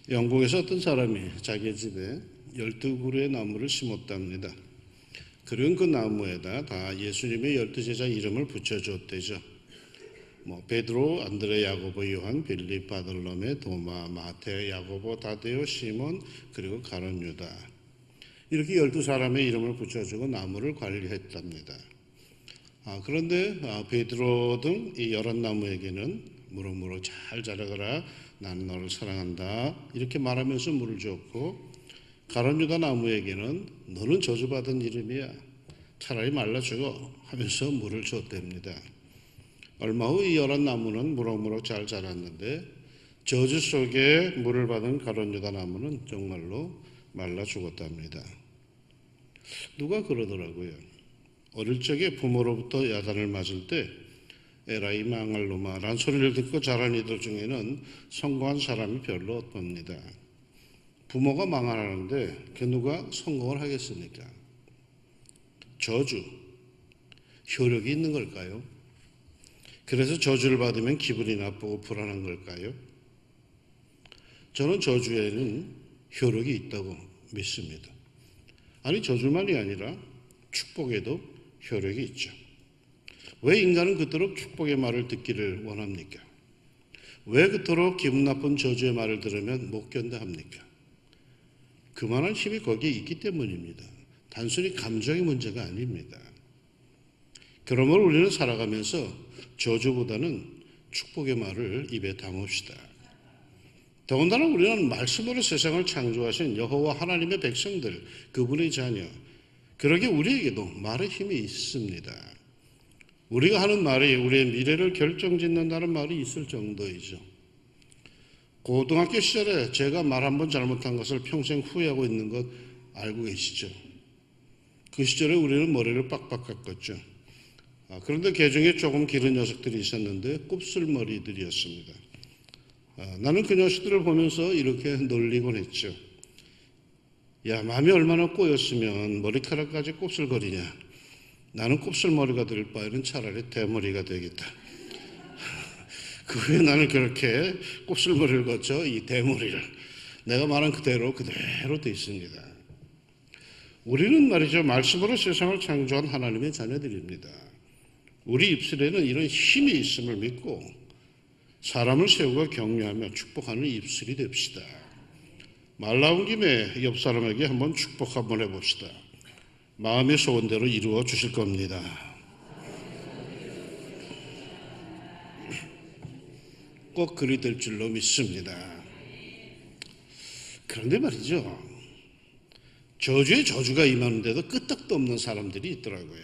영국에서 어떤 사람이 자기 집에 12그루의 나무를 심었답니다. 그리고 그 나무에다 다 예수님의 12제자 이름을 붙여줬대죠. 베드로, 안드레, 야고보, 요한, 빌립, 바돌로메, 도마, 마테, 야고보, 다데오, 시몬, 그리고 가룟 유다. 이렇게 12사람의 이름을 붙여주고 나무를 관리했답니다. 그런데 베드로 등 이 11나무에게는 무럭무럭 잘 자라거라, 나는 너를 사랑한다, 이렇게 말하면서 물을 줬고, 가룟 유다 나무에게는 너는 저주받은 이름이야, 차라리 말라 죽어 하면서 물을 줬답니다. 얼마 후 이 11나무는 무럭무럭 잘 자랐는데 저주 속에 물을 받은 가룟 유다 나무는 정말로 말라 죽었답니다. 누가 그러더라고요. 어릴 적에 부모로부터 야단을 맞을 때 에라 이 망할 놈아 라는 소리를 듣고 자란 이들 중에는 성공한 사람이 별로 없답니다. 부모가 망하라는데 그 누가 성공을 하겠습니까? 저주, 효력이 있는 걸까요? 그래서 저주를 받으면 기분이 나쁘고 불안한 걸까요? 저는 저주에는 효력이 있다고 믿습니다. 아니, 저주만이 아니라 축복에도 효력이 있죠. 왜 인간은 그토록 축복의 말을 듣기를 원합니까? 왜 그토록 기분 나쁜 저주의 말을 들으면 못 견뎌 합니까? 그만한 힘이 거기에 있기 때문입니다. 단순히 감정의 문제가 아닙니다. 그러므로 우리는 살아가면서 저주보다는 축복의 말을 입에 담읍시다. 더군다나 우리는 말씀으로 세상을 창조하신 여호와 하나님의 백성들, 그분의 자녀, 그러기에 우리에게도 말의 힘이 있습니다. 우리가 하는 말이 우리의 미래를 결정짓는다는 말이 있을 정도이죠. 고등학교 시절에 제가 말 한 번 잘못한 것을 평생 후회하고 있는 것 알고 계시죠? 그 시절에 우리는 머리를 빡빡 깎았죠. 그런데 그 중에 조금 기른 녀석들이 있었는데 곱슬머리들이었습니다. 나는 그 녀석들을 보면서 이렇게 놀리곤 했죠. 야, 마음이 얼마나 꼬였으면 머리카락까지 곱슬거리냐. 나는 곱슬머리가 될 바에는 차라리 대머리가 되겠다. 그 후에 나는 그렇게 곱슬머리를 거쳐 이 대머리를 내가 말한 그대로 돼 있습니다. 우리는 말이죠, 말씀으로 세상을 창조한 하나님의 자녀들입니다. 우리 입술에는 이런 힘이 있음을 믿고 사람을 세우고 격려하며 축복하는 입술이 됩시다. 말 나온 김에 옆 사람에게 한번 축복 한번 해봅시다. 마음의 소원대로 이루어 주실 겁니다. 꼭 그리 될 줄로 믿습니다. 그런데 말이죠, 저주에 저주가 임하는데도 끄떡도 없는 사람들이 있더라고요.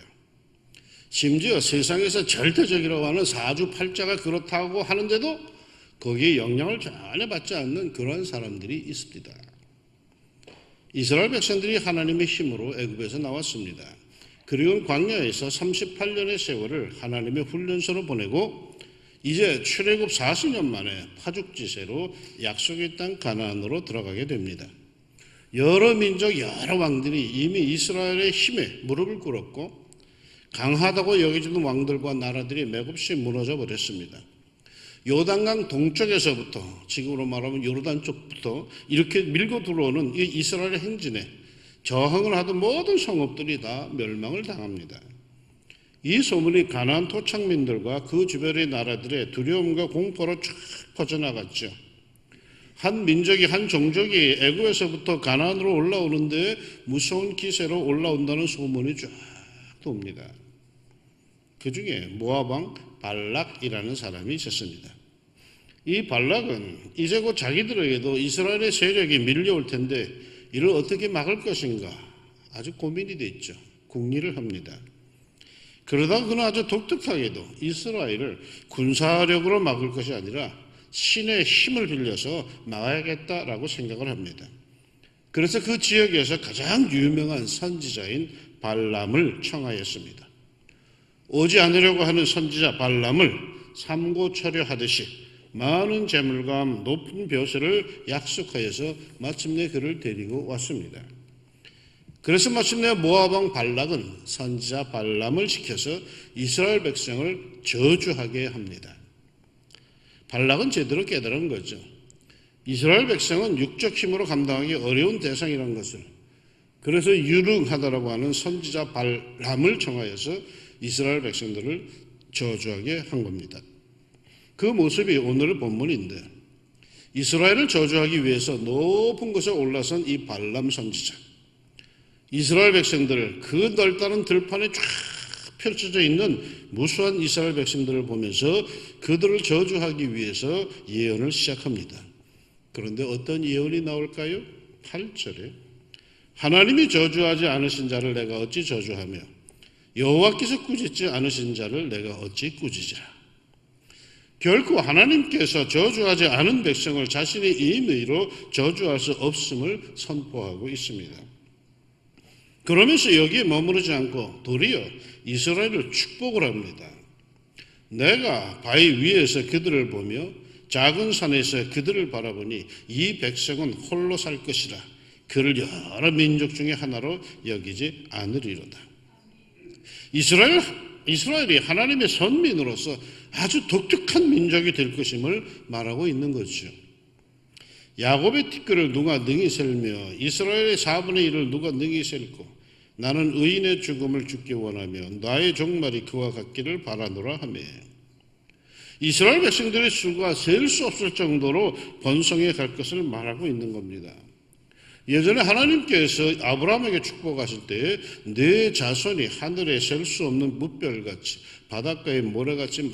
심지어 세상에서 절대적이라고 하는 사주팔자가 그렇다고 하는데도 거기에 영향을 전혀 받지 않는 그런 사람들이 있습니다. 이스라엘 백성들이 하나님의 힘으로 애굽에서 나왔습니다. 그리고 광야에서 38년의 세월을 하나님의 훈련소로 보내고 이제 출애굽 40년 만에 파죽지세로 약속의 땅 가나안으로 들어가게 됩니다. 여러 민족, 여러 왕들이 이미 이스라엘의 힘에 무릎을 꿇었고 강하다고 여겨지는 왕들과 나라들이 맥없이 무너져 버렸습니다. 요단강 동쪽에서부터, 지금으로 말하면 요르단 쪽부터 이렇게 밀고 들어오는 이 이스라엘의 행진에 저항을 하던 모든 성읍들이 다 멸망을 당합니다. 이 소문이 가나안 토착민들과 그 주변의 나라들의 두려움과 공포로 쫙 퍼져나갔죠. 한 민족이, 한 종족이 애굽에서부터 가나안으로 올라오는데 무서운 기세로 올라온다는 소문이 쫙 돕니다. 그 중에 모압 왕 발락이라는 사람이 있었습니다. 이 발락은 이제 곧 자기들에게도 이스라엘의 세력이 밀려올 텐데 이를 어떻게 막을 것인가 아주 고민이 됐죠. 궁리를 합니다. 그러다가 그는 아주 독특하게도 이스라엘을 군사력으로 막을 것이 아니라 신의 힘을 빌려서 막아야겠다라고 생각을 합니다. 그래서 그 지역에서 가장 유명한 선지자인 발람을 청하였습니다. 오지 않으려고 하는 선지자 발람을 삼고초려하듯이 많은 재물과 높은 벼슬을 약속하여서 마침내 그를 데리고 왔습니다. 그래서 마침내 모압 왕 발락은 선지자 발람을 시켜서 이스라엘 백성을 저주하게 합니다. 발락은 제대로 깨달은 거죠. 이스라엘 백성은 육적 힘으로 감당하기 어려운 대상이라는 것을, 그래서 유능하다라고 하는 선지자 발람을 청하여서 이스라엘 백성들을 저주하게 한 겁니다. 그 모습이 오늘의 본문인데, 이스라엘을 저주하기 위해서 높은 곳에 올라선 이 발람 선지자, 이스라엘 백성들, 그 넓다른 들판에 쫙 펼쳐져 있는 무수한 이스라엘 백성들을 보면서 그들을 저주하기 위해서 예언을 시작합니다. 그런데 어떤 예언이 나올까요? 8절에 하나님이 저주하지 않으신 자를 내가 어찌 저주하며 여호와께서 꾸짖지 않으신 자를 내가 어찌 꾸짖으라. 결코 하나님께서 저주하지 않은 백성을 자신의 임의로 저주할 수 없음을 선포하고 있습니다. 그러면서 여기에 머무르지 않고 도리어 이스라엘을 축복을 합니다. 내가 바위 위에서 그들을 보며 작은 산에서 그들을 바라보니 이 백성은 홀로 살 것이라. 그를 여러 민족 중에 하나로 여기지 않으리로다. 이스라엘이 하나님의 선민으로서 아주 독특한 민족이 될 것임을 말하고 있는 거죠. 야곱의 티끌을 누가 능히 셀며 이스라엘의 4분의 1을 누가 능히 셀고 나는 의인의 죽음을 죽기 원하며 나의 종말이 그와 같기를 바라노라 하며, 이스라엘 백성들의 수가 셀 수 없을 정도로 번성해 갈 것을 말하고 있는 겁니다. 예전에 하나님께서 아브라함에게 축복하실 때 내 자손이 하늘에 셀 수 없는 무별같이 바닷가의 모래같이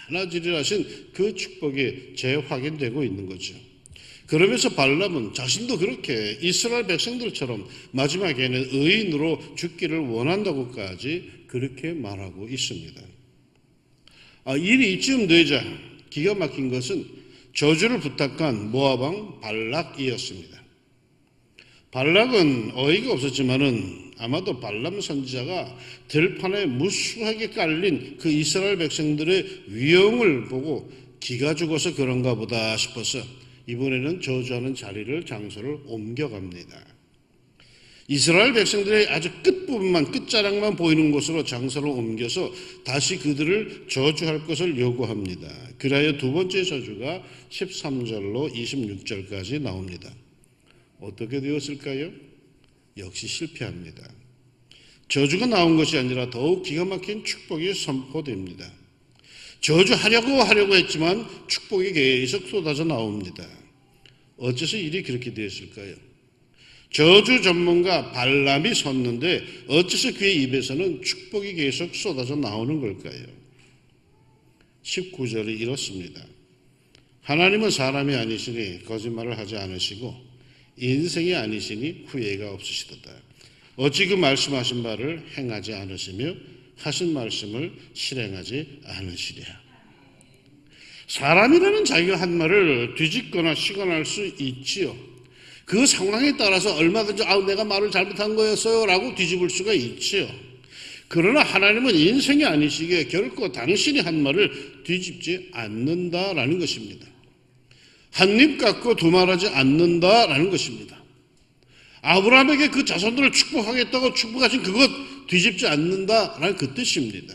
많아지리라 하신 그 축복이 재확인되고 있는 거죠. 그러면서 발람은 자신도 그렇게 이스라엘 백성들처럼 마지막에는 의인으로 죽기를 원한다고까지 그렇게 말하고 있습니다. 일이 이쯤 되자 기가 막힌 것은 저주를 부탁한 모압왕 발락이었습니다. 발락은 어이가 없었지만은 아마도 발람 선지자가 들판에 무수하게 깔린 그 이스라엘 백성들의 위험을 보고 기가 죽어서 그런가 보다 싶어서 이번에는 저주하는 자리를, 장소를 옮겨갑니다. 이스라엘 백성들의 아주 끝부분만, 끝자락만 보이는 곳으로 장소를 옮겨서 다시 그들을 저주할 것을 요구합니다. 그리하여 두 번째 저주가 13절로 26절까지 나옵니다. 어떻게 되었을까요? 역시 실패합니다. 저주가 나온 것이 아니라 더욱 기가 막힌 축복이 선포됩니다. 저주하려고 했지만 축복이 계속 쏟아져 나옵니다. 어째서 일이 그렇게 되었을까요? 저주 전문가 발람이 섰는데 어째서 그의 입에서는 축복이 계속 쏟아져 나오는 걸까요? 19절이 이렇습니다. 하나님은 사람이 아니시니 거짓말을 하지 않으시고 인생이 아니시니 후회가 없으시도다. 어찌 그 말씀하신 바를 행하지 않으시며 하신 말씀을 실행하지 않으시랴. 사람이라는 자기가 한 말을 뒤집거나 시건할 수 있지요. 그 상황에 따라서 얼마든지 내가 말을 잘못한 거였어요 라고 뒤집을 수가 있지요. 그러나 하나님은 인생이 아니시기에 결코 당신이 한 말을 뒤집지 않는다라는 것입니다. 한 입 갖고 두 말하지 않는다라는 것입니다. 아브라함에게 그 자손들을 축복하겠다고 축복하신 그것 뒤집지 않는다라는 그 뜻입니다.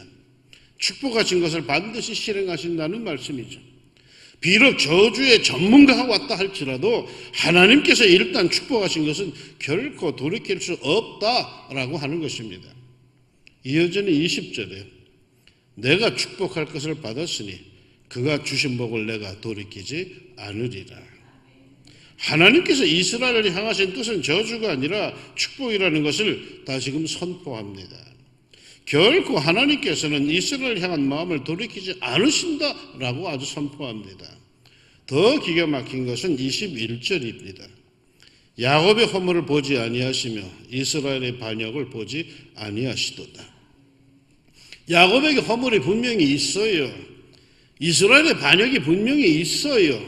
축복하신 것을 반드시 실행하신다는 말씀이죠. 비록 저주의 전문가가 왔다 할지라도 하나님께서 일단 축복하신 것은 결코 돌이킬 수 없다라고 하는 것입니다. 이어지는 20절에 내가 축복할 것을 받았으니 그가 주신 복을 내가 돌이키지 않으리라. 하나님께서 이스라엘을 향하신 뜻은 저주가 아니라 축복이라는 것을 다시금 선포합니다. 결코 하나님께서는 이스라엘을 향한 마음을 돌이키지 않으신다라고 아주 선포합니다. 더 기가 막힌 것은 21절입니다. 야곱의 허물을 보지 아니하시며 이스라엘의 반역을 보지 아니하시도다. 야곱에게 허물이 분명히 있어요. 이스라엘의 반역이 분명히 있어요.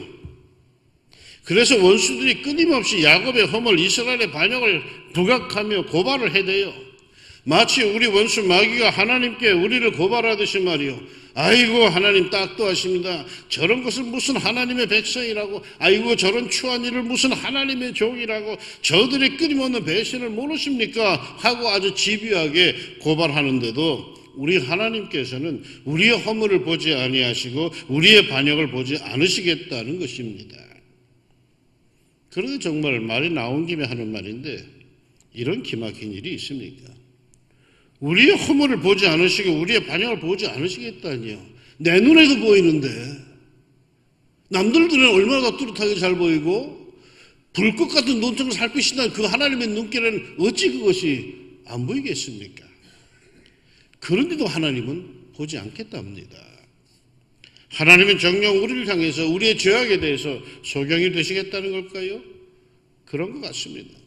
그래서 원수들이 끊임없이 야곱의 허물, 이스라엘의 반역을 부각하며 고발을 해대요. 마치 우리 원수 마귀가 하나님께 우리를 고발하듯이 말이요. 아이고 하나님 딱도하십니다. 저런 것을 무슨 하나님의 백성이라고, 아이고 저런 추한 일을 무슨 하나님의 종이라고, 저들의 끊임없는 배신을 모르십니까? 하고 아주 집요하게 고발하는데도 우리 하나님께서는 우리의 허물을 보지 아니하시고 우리의 반역을 보지 않으시겠다는 것입니다. 그런데 정말 말이 나온 김에 하는 말인데 이런 기막힌 일이 있습니까? 우리의 허물을 보지 않으시고 우리의 반역을 보지 않으시겠다니요. 내 눈에도 보이는데 남들은 얼마나 뚜렷하게 잘 보이고 불꽃 같은 눈처럼 살피신다는 그 하나님의 눈길에는 어찌 그것이 안 보이겠습니까? 그런데도 하나님은 보지 않겠답니다. 하나님은 정녕 우리를 향해서 우리의 죄악에 대해서 소경이 되시겠다는 걸까요? 그런 것 같습니다.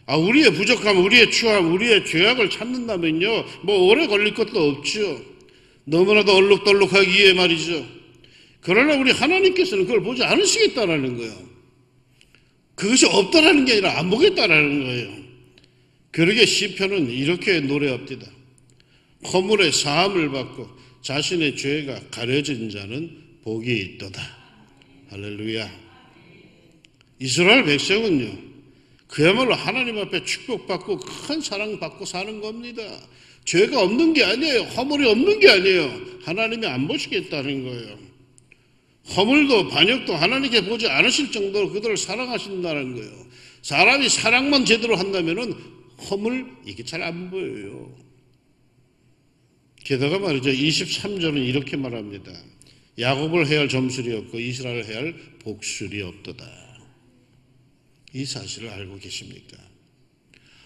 우리의 부족함, 우리의 추함, 우리의 죄악을 찾는다면요, 오래 걸릴 것도 없죠. 너무나도 얼룩덜룩하기에 말이죠. 그러나 우리 하나님께서는 그걸 보지 않으시겠다라는 거예요. 그것이 없다라는 게 아니라 안 보겠다라는 거예요. 그러게 시편은 이렇게 노래합니다. 허물의 사함을 받고 자신의 죄가 가려진 자는 복이 있도다. 할렐루야. 이스라엘 백성은요, 그야말로 하나님 앞에 축복받고 큰 사랑받고 사는 겁니다. 죄가 없는 게 아니에요. 허물이 없는 게 아니에요. 하나님이 안 보시겠다는 거예요. 허물도 반역도 하나님께 보지 않으실 정도로 그들을 사랑하신다는 거예요. 사람이 사랑만 제대로 한다면은 허물 이게 잘 안 보여요. 게다가 말이죠. 23절은 이렇게 말합니다. 야곱을 해할 점술이 없고 이스라엘을 해할 복술이 없도다. 이 사실을 알고 계십니까?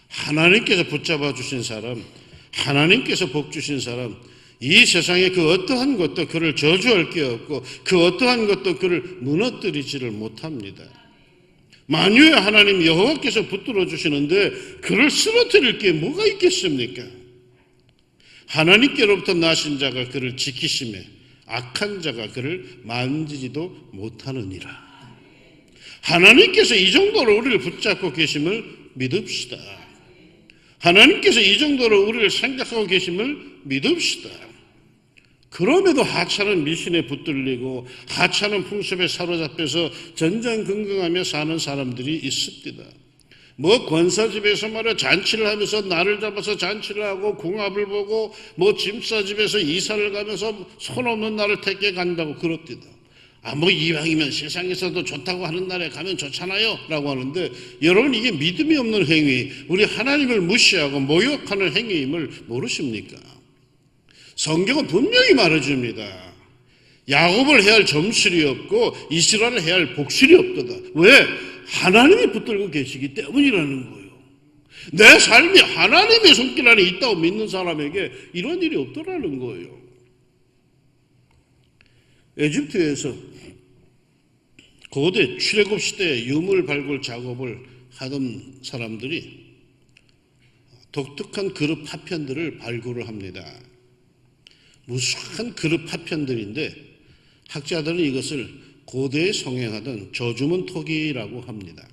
하나님께서 붙잡아 주신 사람, 하나님께서 복 주신 사람, 이 세상에 그 어떠한 것도 그를 저주할 게 없고 그 어떠한 것도 그를 무너뜨리지를 못합니다. 만유의 하나님 여호와께서 붙들어 주시는데 그를 쓰러뜨릴 게 뭐가 있겠습니까? 하나님께로부터 나신 자가 그를 지키심에 악한 자가 그를 만지지도 못하느니라. 하나님께서 이 정도로 우리를 붙잡고 계심을 믿읍시다. 하나님께서 이 정도로 우리를 생각하고 계심을 믿읍시다. 그럼에도 하찮은 미신에 붙들리고 하찮은 풍습에 사로잡혀서 전전긍긍하며 사는 사람들이 있습니다. 권사집에서 말이야 잔치를 하면서 날을 잡아서 잔치를 하고 궁합을 보고 짐싸집에서 이사를 가면서 손 없는 날을 택해 간다고 그럽니다. 이왕이면 세상에서도 좋다고 하는 날에 가면 좋잖아요 라고 하는데, 여러분 이게 믿음이 없는 행위, 우리 하나님을 무시하고 모욕하는 행위임을 모르십니까? 성경은 분명히 말해줍니다. 야곱을 해야 할 점술이 없고 이스라엘을 해야 할 복술이 없도다. 왜? 하나님이 붙들고 계시기 때문이라는 거예요. 내 삶이 하나님의 손길 안에 있다고 믿는 사람에게 이런 일이 없더라는 거예요. 에집트에서 고대 출애굽 시대에 유물 발굴 작업을 하던 사람들이 독특한 그릇 파편들을 발굴을 합니다. 무수한 그릇 파편들인데 학자들은 이것을 고대에 성행하던 저주문 토기라고 합니다.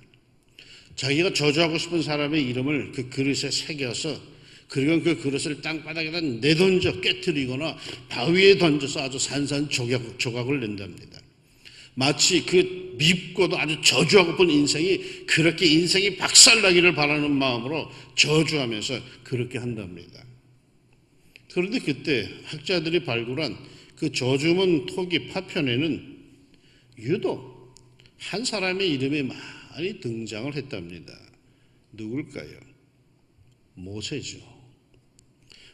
자기가 저주하고 싶은 사람의 이름을 그 그릇에 새겨서 그리고 그 그릇을 땅바닥에다 내던져 깨트리거나 바위에 던져서 아주 산산조각을 낸답니다. 마치 그 밉고도 아주 저주하고픈 인생이 그렇게 인생이 박살나기를 바라는 마음으로 저주하면서 그렇게 한답니다. 그런데 그때 학자들이 발굴한 그 저주문 토기 파편에는 유독 한 사람의 이름이 많이 등장을 했답니다. 누굴까요? 모세죠.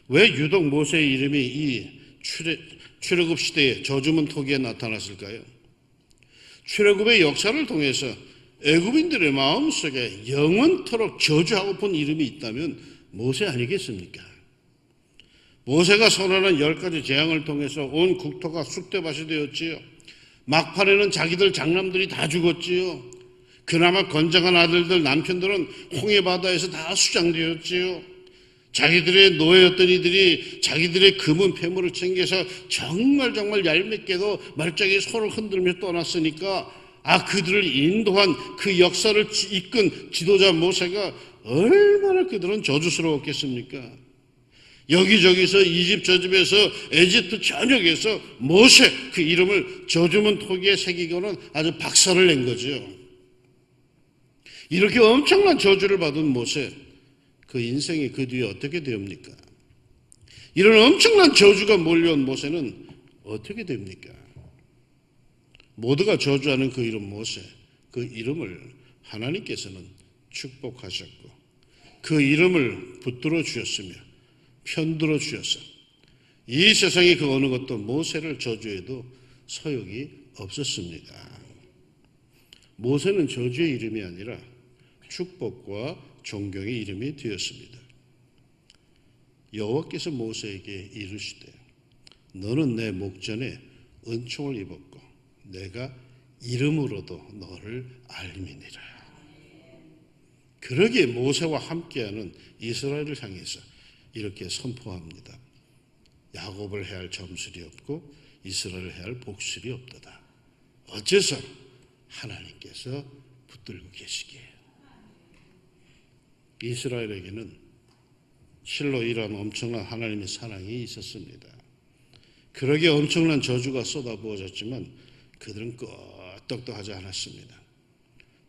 왜 유독 모세의 이름이 이 출애굽 시대의 저주문 토기에 나타났을까요? 출애굽의 역사를 통해서 애굽인들의 마음속에 영원토록 저주하고픈 이름이 있다면 모세 아니겠습니까? 모세가 선언한 10가지 재앙을 통해서 온 국토가 쑥대밭이 되었지요. 막판에는 자기들 장남들이 다 죽었지요. 그나마 건장한 아들들, 남편들은 홍해바다에서 다 수장되었지요. 자기들의 노예였던 이들이 자기들의 금은 폐물을 챙겨서 정말 얄밉게도 말짱히 손을 흔들며 떠났으니까 그들을 인도한 그 역사를 이끈 지도자 모세가 얼마나 그들은 저주스러웠겠습니까? 여기저기서 이집 저집에서 에집트 전역에서 모세 그 이름을 저주문 토기에 새기고는 아주 박살을 낸 거죠. 이렇게 엄청난 저주를 받은 모세, 그 인생이 그 뒤에 어떻게 됩니까? 이런 엄청난 저주가 몰려온 모세는 어떻게 됩니까? 모두가 저주하는 그 이름 모세, 그 이름을 하나님께서는 축복하셨고 그 이름을 붙들어 주셨으며 편들어 주셔서 이 세상의 그 어느 것도 모세를 저주해도 소용이 없었습니다. 모세는 저주의 이름이 아니라 축복과 존경의 이름이 되었습니다. 여호와께서 모세에게 이르시되 너는 내 목전에 은총을 입었고 내가 이름으로도 너를 알미니라. 그러기에 모세와 함께하는 이스라엘을 향해서 이렇게 선포합니다. 야곱을 해할 점술이 없고 이스라엘을 해할 복술이 없도다. 어째서 하나님께서 붙들고 계시기에. 이스라엘에게는 실로 이러한 엄청난 하나님의 사랑이 있었습니다. 그러기에 엄청난 저주가 쏟아부어졌지만 그들은 끄떡도 하지 않았습니다.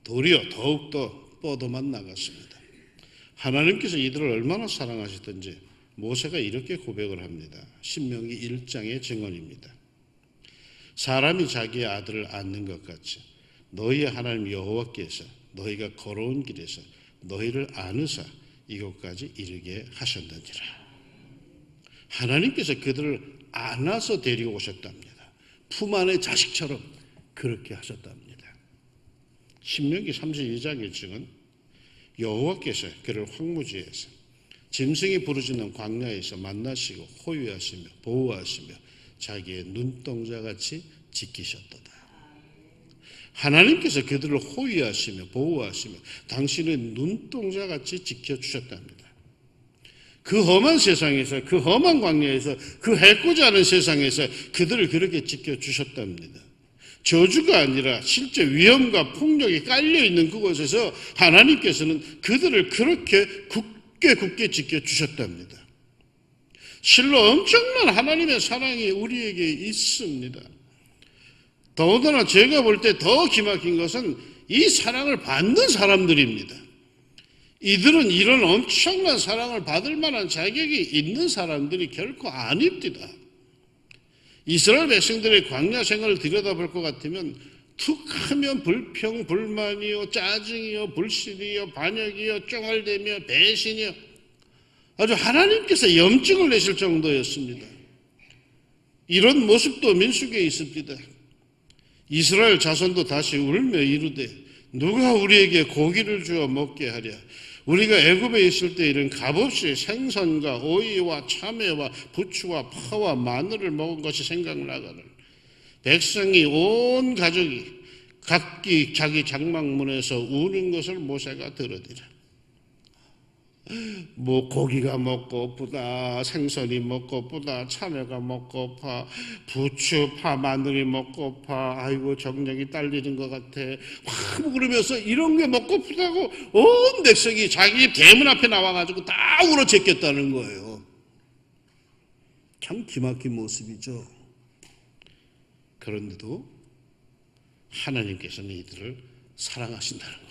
도리어 더욱더 뻗어만 나갔습니다. 하나님께서 이들을 얼마나 사랑하시던지 모세가 이렇게 고백을 합니다. 신명기 1장의 증언입니다. 사람이 자기의 아들을 안는 것 같이 너희의 하나님 여호와께서 너희가 걸어온 길에서 너희를 안으사 이곳까지 이르게 하셨느니라. 하나님께서 그들을 안아서 데리고 오셨답니다. 품 안의 자식처럼 그렇게 하셨답니다. 신명기 32장 1절은 여호와께서 그를 황무지에서 짐승이 부르짖는 광야에서 만나시고 호위하시며 보호하시며 자기의 눈동자같이 지키셨도다. 하나님께서 그들을 호위하시며 보호하시며 당신의 눈동자같이 지켜주셨답니다. 그 험한 세상에서 그 험한 광야에서 그 해코지 않은 세상에서 그들을 그렇게 지켜주셨답니다. 저주가 아니라 실제 위험과 폭력이 깔려있는 그곳에서 하나님께서는 그들을 그렇게 굳게 지켜주셨답니다. 실로 엄청난 하나님의 사랑이 우리에게 있습니다. 더군다나 제가 볼 때 더 기막힌 것은 이 사랑을 받는 사람들입니다. 이들은 이런 엄청난 사랑을 받을 만한 자격이 있는 사람들이 결코 아닙니다. 이스라엘 백성들의 광야 생활을 들여다볼 것 같으면 툭하면 불평, 불만이요, 짜증이요, 불신이요, 반역이요, 쫑알대며 배신이요, 아주 하나님께서 염증을 내실 정도였습니다. 이런 모습도 민수기에 있습니다. 이스라엘 자손도 다시 울며 이르되 누가 우리에게 고기를 주어 먹게 하랴. 우리가 애굽에 있을 때 이런 값없이 생선과 오이와 참외와 부추와 파와 마늘을 먹은 것이 생각나거늘 백성이 온 가족이 각기 자기 장막문에서 우는 것을 모세가 들으니라. 뭐 고기가 먹고프다, 생선이 먹고프다, 참외가 먹고파, 부추, 파, 마늘이 먹고파, 아이고 정력이 딸리는 것 같아. 막 그러면서 이런 게 먹고프다고 온 백성이 자기 대문 앞에 나와가지고 다 울어 제꼈다는 거예요. 참 기막힌 모습이죠. 그런데도 하나님께서는 이들을 사랑하신다는 겁니다.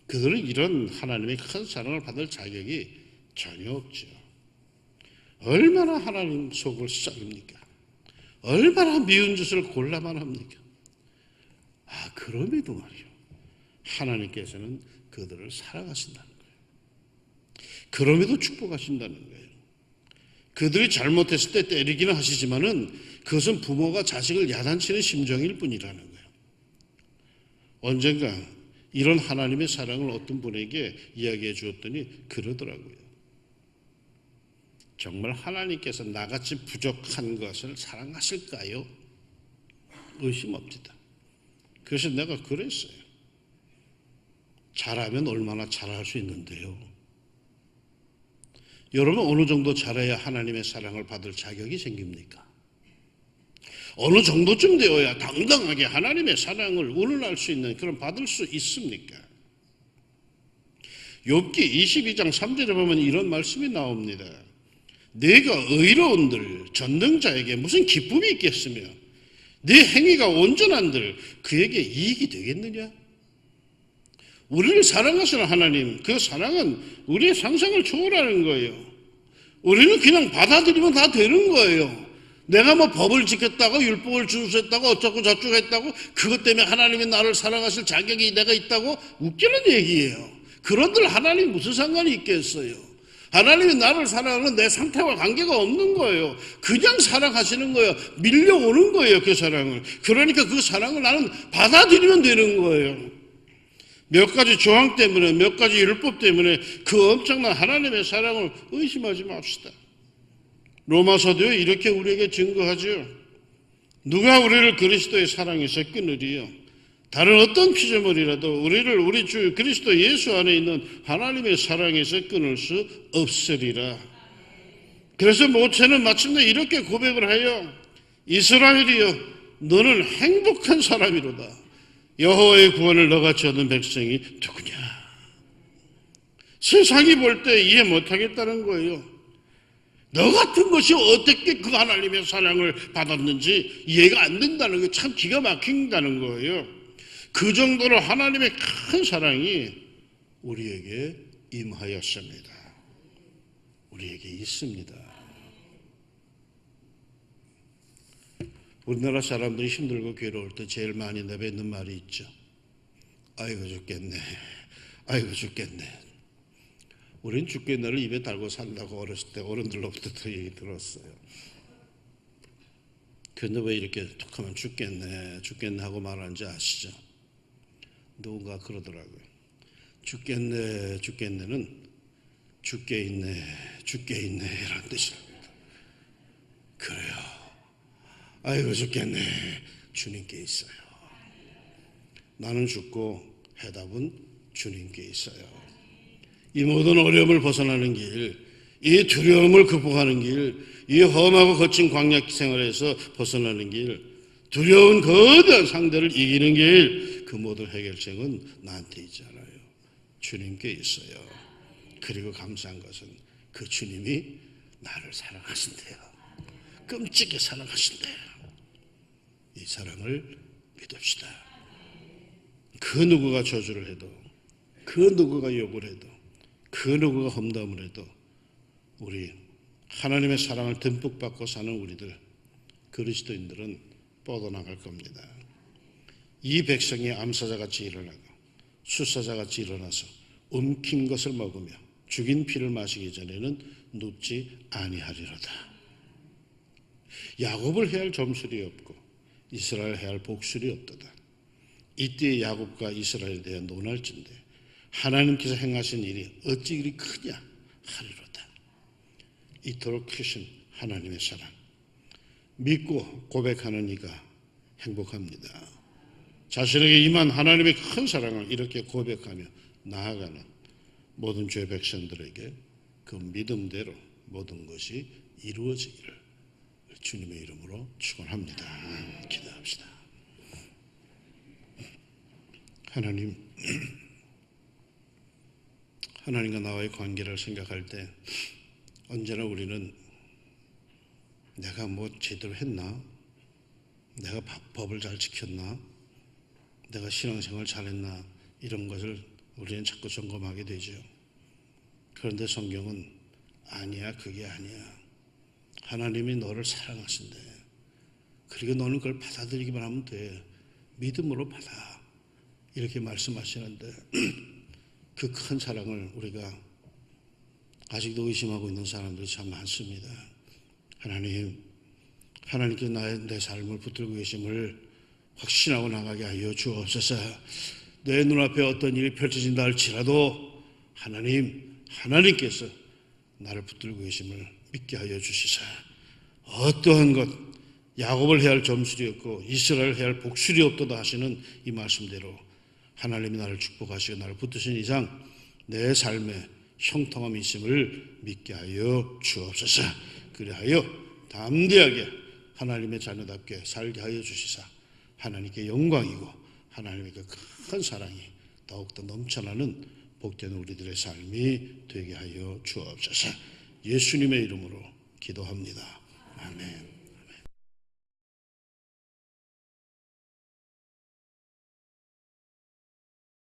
그들은 이런 하나님의 큰 사랑을 받을 자격이 전혀 없죠. 얼마나 하나님 속을 썩입니까? 얼마나 미운 짓을 골라만 합니까? 그럼에도 말이요, 하나님께서는 그들을 사랑하신다는 거예요. 그럼에도 축복하신다는 거예요. 그들이 잘못했을 때 때리기는 하시지만은 그것은 부모가 자식을 야단치는 심정일 뿐이라는 거예요. 언젠가 이런 하나님의 사랑을 어떤 분에게 이야기해 주었더니 그러더라고요. 정말 하나님께서 나같이 부족한 것을 사랑하실까요? 의심 없다. 그래서 내가 그랬어요. 잘하면 얼마나 잘할 수 있는데요. 여러분, 어느 정도 잘해야 하나님의 사랑을 받을 자격이 생깁니까? 어느 정도쯤 되어야 당당하게 하나님의 사랑을 운운할 수 있는, 그런 받을 수 있습니까? 욥기 22장 3절에 보면 이런 말씀이 나옵니다. 내가 의로운들 전능자에게 무슨 기쁨이 있겠으며 내 행위가 온전한들 그에게 이익이 되겠느냐? 우리를 사랑하시는 하나님, 그 사랑은 우리의 상상을 초월하는 거예요. 우리는 그냥 받아들이면 다 되는 거예요. 내가 뭐 법을 지켰다고 율법을 준수했다고 어쩌고 저쩌고 했다고 그것 때문에 하나님이 나를 사랑하실 자격이 내가 있다고 웃기는 얘기예요. 그런들 하나님 무슨 상관이 있겠어요. 하나님이 나를 사랑하는 내 상태와 관계가 없는 거예요. 그냥 사랑하시는 거예요. 밀려오는 거예요, 그 사랑을. 그러니까 그 사랑을 나는 받아들이면 되는 거예요. 몇 가지 조항 때문에, 몇 가지 율법 때문에 그 엄청난 하나님의 사랑을 의심하지 맙시다. 로마서도요 이렇게 우리에게 증거하죠. 누가 우리를 그리스도의 사랑에서 끊으리요. 다른 어떤 피조물이라도 우리를 우리 주 그리스도 예수 안에 있는 하나님의 사랑에서 끊을 수 없으리라. 그래서 모세는 마침내 이렇게 고백을 해요. 이스라엘이여 너는 행복한 사람이로다. 여호와의 구원을 너같이 얻은 백성이 누구냐. 세상이 볼 때 이해 못하겠다는 거예요. 너 같은 것이 어떻게 그 하나님의 사랑을 받았는지 이해가 안 된다는 게 참 기가 막힌다는 거예요. 그 정도로 하나님의 큰 사랑이 우리에게 임하였습니다. 우리에게 있습니다. 우리나라 사람들이 힘들고 괴로울 때 제일 많이 내뱉는 말이 있죠. 아이고 죽겠네. 아이고 죽겠네. 우린 죽겠네를 입에 달고 산다고 어렸을 때 어른들로부터 얘기 들었어요. 그런데 왜 이렇게 툭 하면 죽겠네, 죽겠네 하고 말하는지 아시죠? 누군가 그러더라고요. 죽겠네, 죽겠네는 죽게 있네, 죽게 있네 이런 뜻입니다. 그래요. 아이고 죽겠네, 주님께 있어요. 나는 죽고 해답은 주님께 있어요. 이 모든 어려움을 벗어나는 길, 이 두려움을 극복하는 길, 이 험하고 거친 광야 생활에서 벗어나는 길, 두려운 거대한 상대를 이기는 길, 그 모든 해결책은 나한테 있잖아요. 주님께 있어요. 그리고 감사한 것은 그 주님이 나를 사랑하신대요. 끔찍히 사랑하신대요. 이 사랑을 믿읍시다. 그 누구가 저주를 해도, 그 누구가 욕을 해도, 그 누구가 험담을 해도 우리 하나님의 사랑을 듬뿍 받고 사는 우리들 그리스도인들은 뻗어나갈 겁니다. 이 백성이 암사자같이 일어나고 수사자같이 일어나서 움킨 것을 먹으며 죽인 피를 마시기 전에는 눕지 아니하리로다. 야곱을 해할 점술이 없고 이스라엘 해할 복술이 없도다. 이때 야곱과 이스라엘에 대해 논할진대 하나님께서 행하신 일이 어찌 이리 크냐 하리로다. 이토록 크신 하나님의 사랑 믿고 고백하는 이가 행복합니다. 자신에게 임한 하나님의 큰 사랑을 이렇게 고백하며 나아가는 모든 죄 백성들에게 그 믿음대로 모든 것이 이루어지기를 주님의 이름으로 축원합니다. 기도합시다. 하나님과 나와의 관계를 생각할 때 언제나 우리는 내가 뭐 제대로 했나? 내가 법을 잘 지켰나? 내가 신앙생활 잘했나? 이런 것을 우리는 자꾸 점검하게 되죠. 그런데 성경은 아니야, 그게 아니야. 하나님이 너를 사랑하신대. 그리고 너는 그걸 받아들이기만 하면 돼. 믿음으로 받아. 이렇게 말씀하시는데 그 큰 사랑을 우리가 아직도 의심하고 있는 사람들이 참 많습니다. 하나님께 내 삶을 붙들고 계심을 확신하고 나가게 하여 주옵소서. 내 눈앞에 어떤 일이 펼쳐진다 할지라도 하나님께서 나를 붙들고 계심을 믿게 하여 주시사 어떠한 것 야곱을 해야 할 점술이 없고 이스라엘을 해야 할 복술이 없도다 하시는 이 말씀대로 하나님이 나를 축복하시고 나를 붙드신 이상 내 삶에 형통함이 있음을 믿게 하여 주옵소서. 그리하여 담대하게 하나님의 자녀답게 살게 하여 주시사 하나님께 영광이고 하나님의 그 큰 사랑이 더욱더 넘쳐나는 복된 우리들의 삶이 되게 하여 주옵소서. 예수님의 이름으로 기도합니다. 아멘.